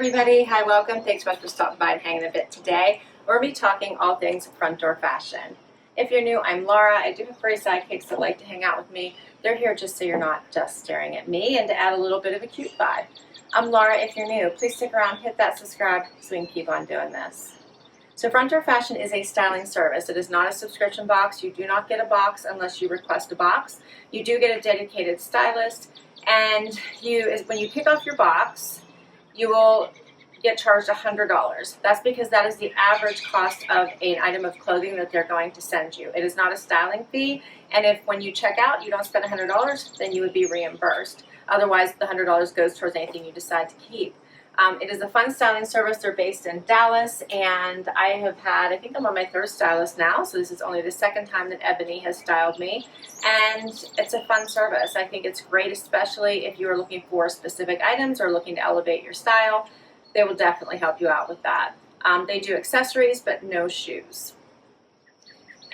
everybody. Hi, welcome. Thanks so much for stopping by and hanging a bit today. We're going to be talking all things front door fashion. If you're new, I'm Laura. I do have furry sidekicks that like to hang out with me. They're here just so you're not just staring at me and to add a little bit of a cute vibe. I'm Laura. If you're new, please stick around, hit that subscribe so we can keep on doing this. So front door fashion is a styling service. It is not a subscription box. You do not get a box unless you request a box. You do get a dedicated stylist, and when you pick off your box, you will get charged $100. That's because that is the average cost of an item of clothing that they're going to send you. It is not a styling fee, and if when you check out you don't spend $100, then you would be reimbursed. Otherwise, the $100 goes towards anything you decide to keep. It is a fun styling service. They're based in Dallas, and I think I'm on my third stylist now, so this is only the second time that Ebony has styled me, and it's a fun service. I think it's great, especially if you are looking for specific items or looking to elevate your style. They will definitely help you out with that. They do accessories, but no shoes.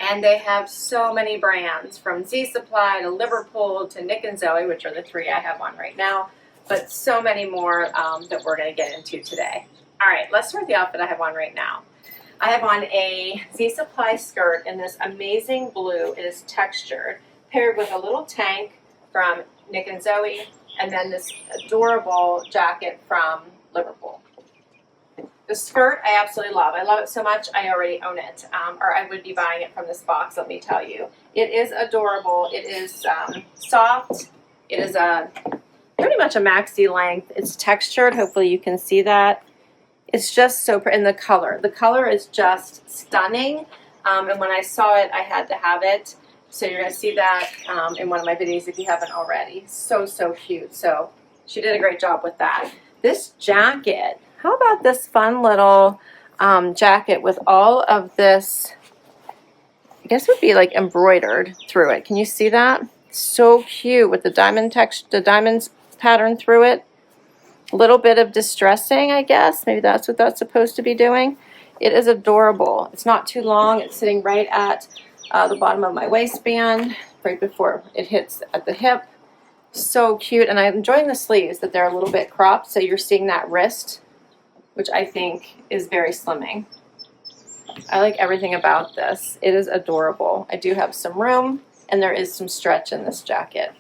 And they have so many brands, from Z Supply to Liverpool to Nick and Zoe, which are the three I have on right now, but so many more that we're going to get into today. All right, let's start with the outfit I have on right now. I have on a Z Supply skirt in this amazing blue. It is textured, paired with a little tank from Nick and Zoe, and then this adorable jacket from Liverpool. The skirt I absolutely love. I love it so much I already own it, or I would be buying it from this box, let me tell you. It is adorable. It is soft. It is pretty much a maxi length. It's textured. Hopefully you can see that. It's just so pretty. And the color is just stunning. And when I saw it, I had to have it. So you're going to see that in one of my videos if you haven't already. So cute. So she did a great job with that. This jacket, how about this fun little jacket with all of this, I guess it would be like embroidered through it. Can you see that? So cute with the diamonds pattern through it. A little bit of distressing, I guess. Maybe that's what that's supposed to be doing. It is adorable. It's not too long. It's sitting right at the bottom of my waistband, right before it hits at the hip. So cute. And I'm enjoying the sleeves, that they're a little bit cropped, so you're seeing that wrist, which I think is very slimming. I like everything about this. It is adorable. I do have some room, and there is some stretch in this jacket.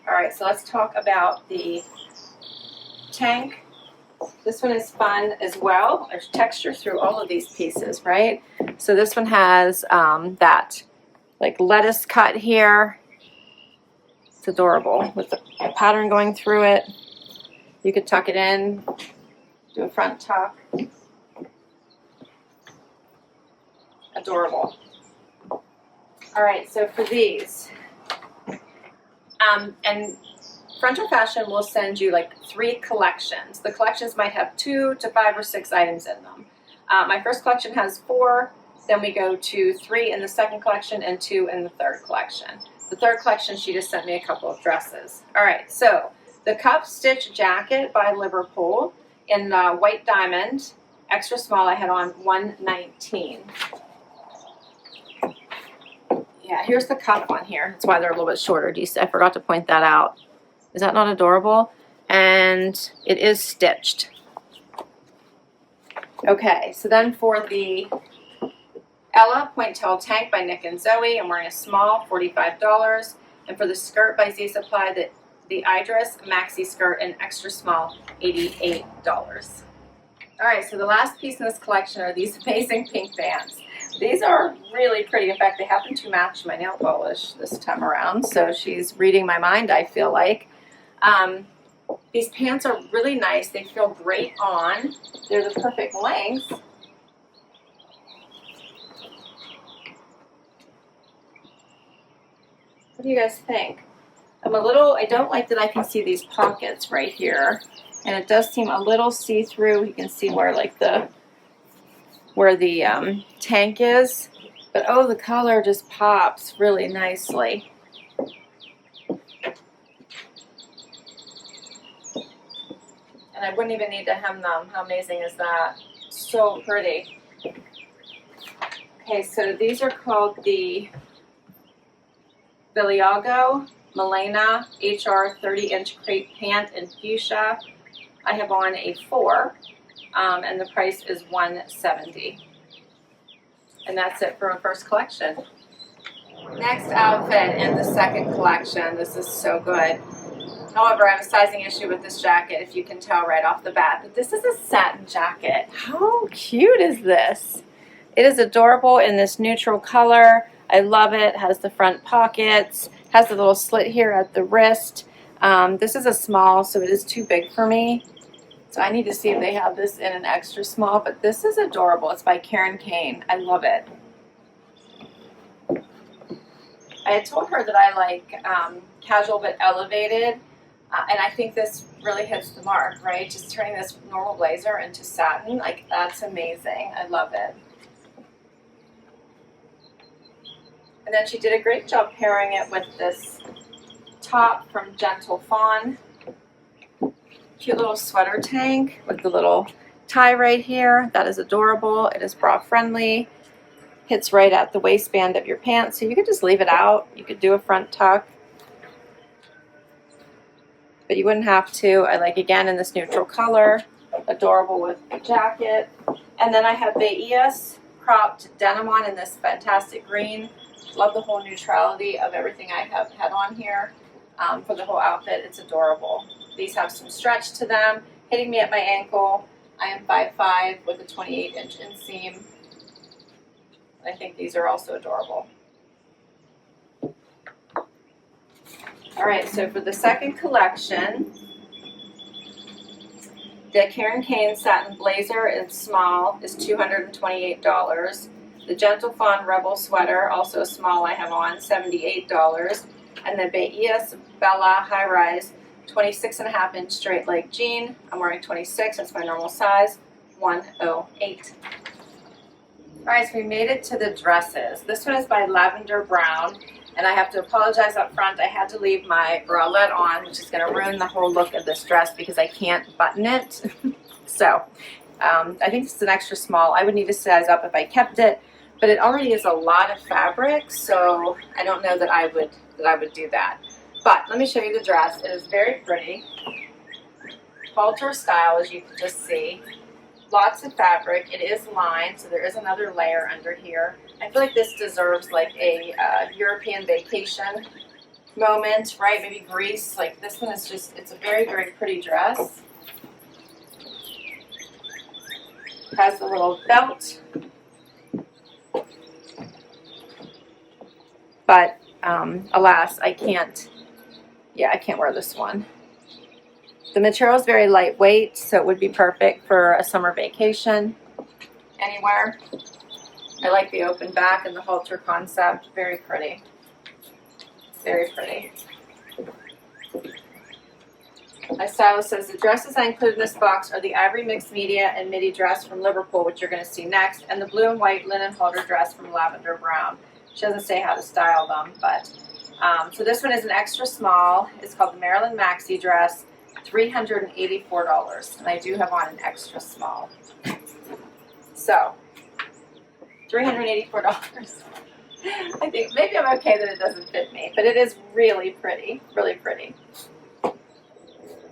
All right, so let's talk about the tank. This one is fun as well. There's texture through all of these pieces, right? So this one has that like lettuce cut here. It's adorable with the pattern going through it. You could tuck it in, do a front tuck. Adorable. All right, so for these, and Front Door Fashion will send you like 3 collections. The collections might have 2 to 5 or 6 items in them. My first collection has 4, then we go to 3 in the second collection and 2 in the third collection. The third collection, she just sent me a couple of dresses. All right, so the cuff stitch jacket by Liverpool in white diamond, extra small, I had on 119. Yeah, here's the cuff on here. That's why they're a little bit shorter. Do you see? I forgot to point that out. Is that not adorable? And it is stitched. Okay, so then for the Ella Pointelle tank by Nick and Zoe, I'm wearing a small, $45. And for the skirt by Z Supply, the Idris Maxi skirt in extra small, $88. All right, so the last piece in this collection are these amazing pink bands. These are really pretty. In fact, they happen to match my nail polish this time around, so she's reading my mind, I feel like. These pants are really nice. They feel great on. They're the perfect length. What do you guys think? I don't like that I can see these pockets right here, and it does seem a little see-through. You can see where like where the tank is, but oh, the color just pops really nicely. And I wouldn't even need to hem them. How amazing is that? So pretty. Okay, so these are called the Vilegallo Milena HR 30-inch crepe pant in fuchsia. I have on a 4, and the price is $170. And that's it for my first collection. Next outfit in the second collection. This is so good. However, I have a sizing issue with this jacket, if you can tell right off the bat. But this is a satin jacket. How cute is this? It is adorable in this neutral color. I love it. It has the front pockets. Has a little slit here at the wrist. This is a small, so it is too big for me. So I need to see if they have this in an extra small. But this is adorable. It's by Kane. I love it. I had told her that I like casual but elevated. And I think this really hits the mark, right? Just turning this normal blazer into satin, like that's amazing. I love it. And then she did a great job pairing it with this top from Gentle Fawn. Cute little sweater tank with the little tie right here. That is adorable. It is bra friendly. Hits right at the waistband of your pants, so you could just leave it out. You could do a front tuck, but you wouldn't have to. I like, again, in this neutral color. Adorable with the jacket. And then I have Bayous cropped denim on in this fantastic green. Love the whole neutrality of everything I have had on here for the whole outfit. It's adorable. These have some stretch to them, hitting me at my ankle. I am 5'5" with a 28-inch inseam. I think these are also adorable. All right, so for the second collection, the Kane satin blazer in small is $228. The Gentle Fawn Rebel sweater, also a small, I have on, $78. And the Bayous Bella high rise 26.5-inch straight leg jean. I'm wearing 26, that's my normal size, $108. All right, so we made it to the dresses. This one is by Lavender Brown, and I have to apologize up front. I had to leave my bralette on, which is going to ruin the whole look of this dress because I can't button it. So I think this is an extra small. I would need to size up if I kept it, but it already is a lot of fabric, so I don't know that I would do that. But let me show you the dress. It is very pretty. Halter style, as you can just see. Lots of fabric. It is lined, so there is another layer under here. I feel like this deserves like a European vacation moment, right? Maybe Greece. Like this one is just, it's a very, very pretty dress. Has the little belt. But alas, I can't wear this one. The material is very lightweight, so it would be perfect for a summer vacation anywhere. I like the open back and the halter concept. Very pretty. Very pretty. My stylist says the dresses I include in this box are the ivory mixed media and midi dress from Liverpool, which you're going to see next, and the blue and white linen halter dress from Lavender Brown. She doesn't say how to style them, but so this one is an extra small. It's called the Marilyn Maxi dress. $384, and I do have on an extra small. So, $384. I think maybe I'm okay that it doesn't fit me, but it is really pretty, really pretty.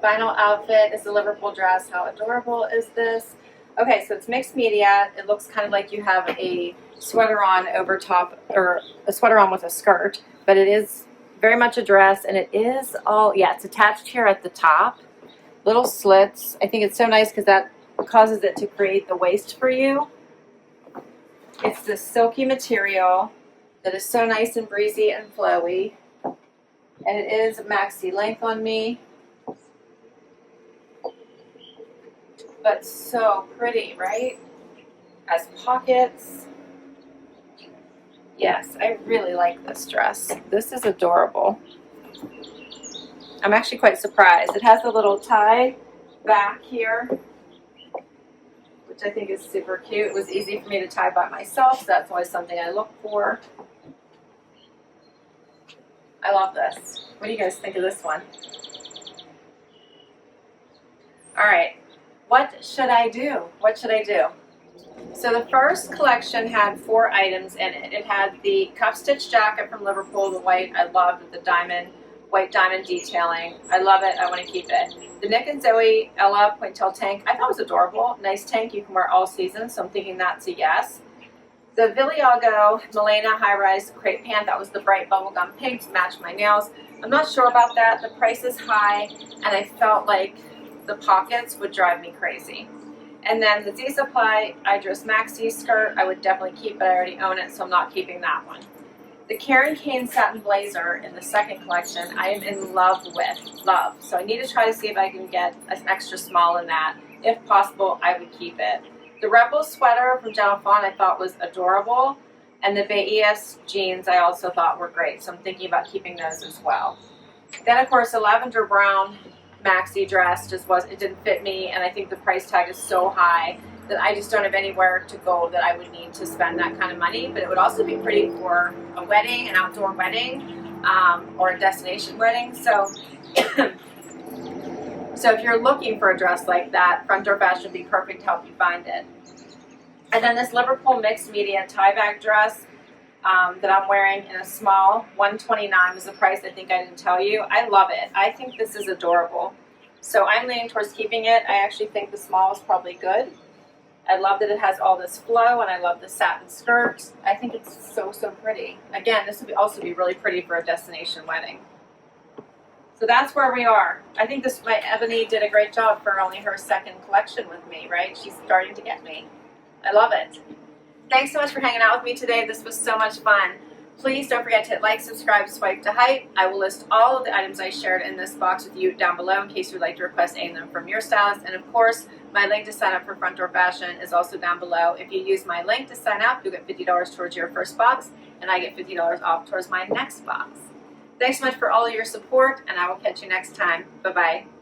Final outfit is the Liverpool dress. How adorable is this? Okay, so it's mixed media. It looks kind of like you have a sweater on over top, or a sweater on with a skirt, but it is very much a dress, and it is all, yeah, it's attached here at the top. Little slits. I think it's so nice because that causes it to create the waist for you. It's this silky material that is so nice and breezy and flowy. And it is maxi length on me. But so pretty, right? Has pockets. Yes, I really like this dress. This is adorable. I'm actually quite surprised. It has a little tie back here, which I think is super cute. It was easy for me to tie by myself, so that's always something I look for. I love this. What do you guys think of this one? All right, what should I do? What should I do? So the first collection had 4 items in it. It had the cuff stitch jacket from Liverpool, the white I loved with the diamond white diamond detailing. I love it. I want to keep it. The Nick and Zoe Ella Pointelle tank, I thought was adorable. Nice tank. You can wear all season, so I'm thinking that's a yes. The Vilagallo Milena high-rise crepe pant, that was the bright bubblegum pink to match my nails. I'm not sure about that. The price is high, and I felt like the pockets would drive me crazy. And then the Z Supply Idris Maxi skirt, I would definitely keep, but I already own it, so I'm not keeping that one. The Kane satin blazer in the second collection, I am in love with. Love. So I need to try to see if I can get an extra small in that. If possible, I would keep it. The Rebel sweater from Fawn I thought was adorable. And the Bayous jeans I also thought were great. So I'm thinking about keeping those as well. Then, of course, the lavender brown maxi dress it didn't fit me. And I think the price tag is so high that I just don't have anywhere to go that I would need to spend that kind of money. But it would also be pretty for a wedding, an outdoor wedding, or a destination wedding. So, so if you're looking for a dress like that, Front Door Fashion would be perfect to help you find it. And then this Liverpool mixed media tie-back dress that I'm wearing in a small, $129 was the price. I think I didn't tell you. I love it. I think this is adorable. So I'm leaning towards keeping it. I actually think the small is probably good. I love that it has all this flow, and I love the satin skirt. I think it's so, so pretty. Again, this would also be really pretty for a destination wedding. So that's where we are. I think my Ebony did a great job for only her second collection with me, right? She's starting to get me. I love it. Thanks so much for hanging out with me today. This was so much fun. Please don't forget to hit like, subscribe, swipe to hype. I will list all of the items I shared in this box with you down below in case you'd like to request any of them from your stylist. And of course, my link to sign up for Front Door Fashion is also down below. If you use my link to sign up, you'll get $50 towards your first box, and I get $50 off towards my next box. Thanks so much for all of your support, and I will catch you next time. Bye-bye.